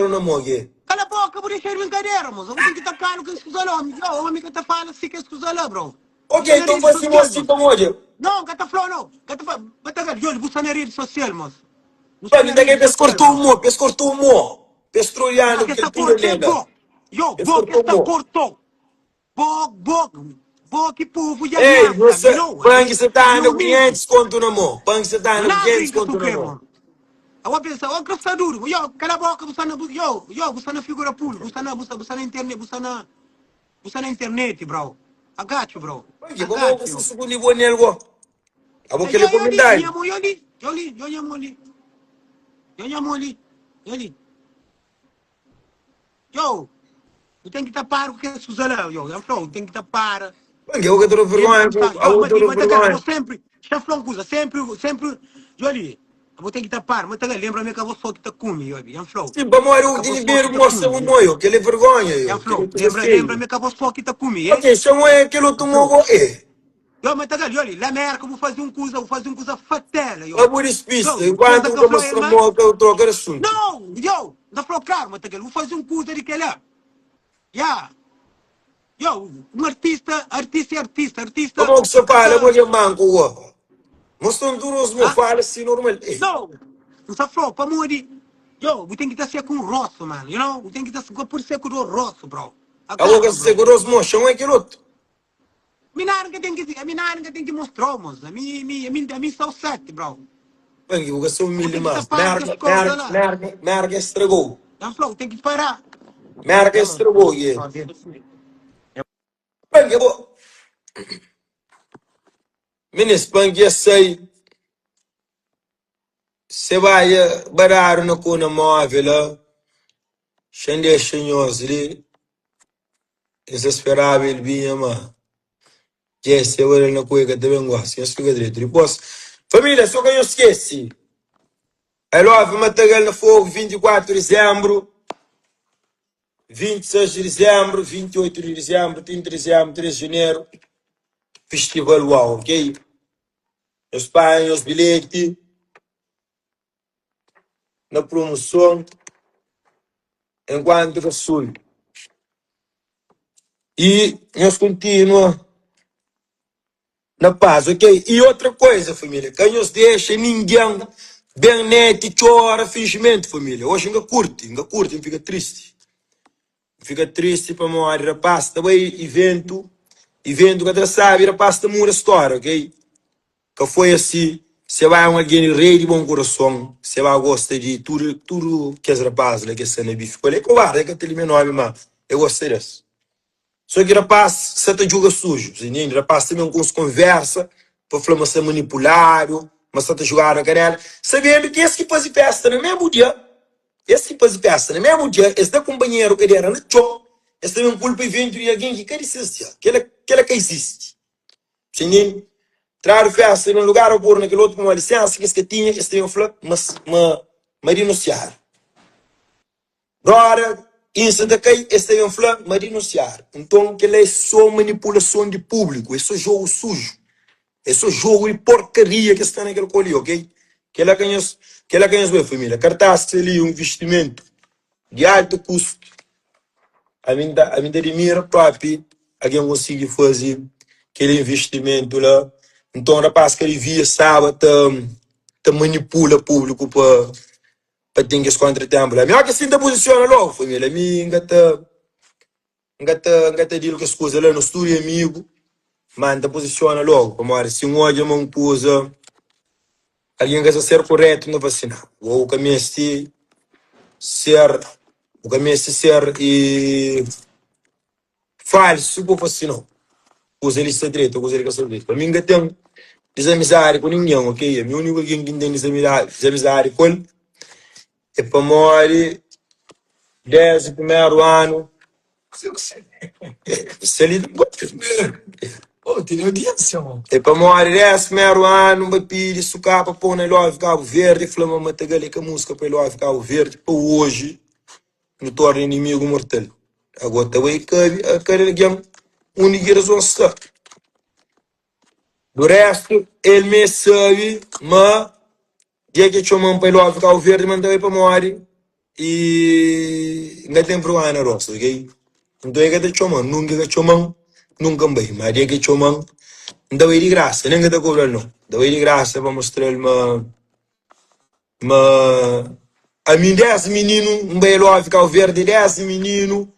na mogue. Cala a boca, por deixar brincadeira, moço. Eu tenho que estar caro com escusa lá. O homem que está falando assim que escusa lá, bro. Ok, Você na então rede você social, mostra moço. como hoje. Não, que está falando, não. Que está falando. Você na rede social, moço. Você Pag na ainda que rede social, bro. pes cortou mo. Pes Ah, troiano que que está tudo cortou, nega. Pes bo, que cortou está mo. cortou. Bo, que povo já Ei, niasta, você, you know. pang você tá You no mean, 500 conto na mo. Pang você tá no não 500 brinca tu conto na que, mo. mano. Eu penso, oh, graças duro. Yo, cala a boca, você na figura pública, você na internet, você na internet, bro. I got you, bro. Pang, I como got você you. se bonito nele, abo que Yo, ele comentário. yo llamo ali. Yo, eu tenho que tapar o que é Suzana, eu falo, tenho que tapar. Pang, eu que tô Sempre vergonha, gostar. Yo, eu tô mas agora, vou vergonha. sempre, já falou uma coisa, sempre, yo ali. Eu vou ter que tapar, mas agora, lembra-me que eu vou só que tá comigo, eu falo. Sim, vamos Que o eu vou só que dinheiro tá mostra o comigo. moio, que ele é vergonha, Já eu, que ele falou, coisa feia. lembra-me que eu vou só que tá comigo, é? Ok, chama é aquilo tu Já mogo, falou. é. Yo, mas agora, yo ali, lá América, vou fazer uma coisa fatela, É yo. por isso, pista, Yo, pensa enquanto que que eu eu falei, mostro irmã? mogo, eu troco de assunto. Não, yo, da falou, calma, vou fazer um curso de que lá. Já. Yo, um artista, Como que você fala, eu vou canta. de manco, ó. Mostrando tudo os meus Ah? fala assim, normal. Não, não está falando, para morrer. Yo, we tem que estar ser com o rosto, man, you know? We tem que estar por ser com o rosto, bro. I A boca got you, se bro. segurou os meus, chama aquilo outro. Minar que tem que mostrar, moço. A mim são sete, bro. Bem, eu vou ser Eu humilde, tenho que mas tapar que as coisas lá. merda estragou. Já falou, tem que parar. Merda Yeah, man. estragou, yeah. Bem, eu vou... Ministro, bem, eu sei, você vai barar no cuna móvel, xande xanhos ali, desesperável, ele vinha, mas... Já se eu era na coisa também gosto, eu estou direito. Depois, família, só que eu esqueci. I love Matagal na Fogo, 24 de dezembro, 26 de dezembro, 28 de dezembro, 30 de dezembro, 3 de janeiro. Festival Uau, ok? Os pais, os bilhetes, na promoção, enquanto Sul. E nós continuamos na paz, ok? E outra coisa, família, que nos deixa ninguém bem neto e chora fingimento, família. Hoje ainda curte, fica triste. Fica triste para morrer, rapaz, também evento que até sabe, rapaz, também uma história, ok? Que foi assim, você vai alguém rei de bom coração, você vai gostar de tudo que as rapazes, que você não bife. Olha, covarde, que aquele menor, mas eu gostei disso. Só que rapaz, você tá joga sujo, você entende? Rapaz, também com conversa, para falar, você é manipulado, mas você tá jogando a canela. Sabendo que esse que faz festa no mesmo dia, esse que faz festa no mesmo dia, esse da companheiro que era no show, esse também culpa evento e alguém que existe, aquela que existe. Você entende? Trazer festa num lugar ou pôr naquele outro com uma licença que tinha, esse também falou, mas renunciar. Agora, isso daqui, esse também falou, mas renunciar. Então, que é só manipulação de público, é só jogo sujo, é só jogo de porcaria que está naquele colhi, ok? Que ela conhece, minha família. Cartaz ali um investimento de alto custo. A mim admira próprio, alguém conseguir fazer aquele investimento lá. Então, rapaz, que ele via, sabe, te manipula o público para ter esse contratempo. A minha que assim te posiciona logo, família. A mim, engata digo que as coisas lá no estúdio, amigo, mas te posiciona logo. Como se um ódio uma coisa, alguém que ser correto não vacinar. Ou o caminho é ser, o caminho é ser e falso, por vacinar. Usa ele direito, usa ele direito. Para mim, ainda tem desamizade com ninguém, ok? A minha única que tem desamizade com ele é para morrer 10 primeiro ano. Se ele oh, tem audiência, mano. É para morrer 10 primeiro ano, vai pedir sucar para pôr na Love Cabo Verde, flama matagalha com a música para Love Cabo Verde, para hoje, no torna inimigo mortal. Agora, também, a cara de única razão está. Do resto, ele me sabe, mas dia que chamam para ele ficar o verde, mandei para morrer. E nga tem pro ana rox, ok? Então é que te chomang, nunca que chomang, nunca bem, mas é que chomang, não é de graça, nem que te cobrar não. Não é de graça para mostrar a mim desse menino, um belo ficar o verde desse menino,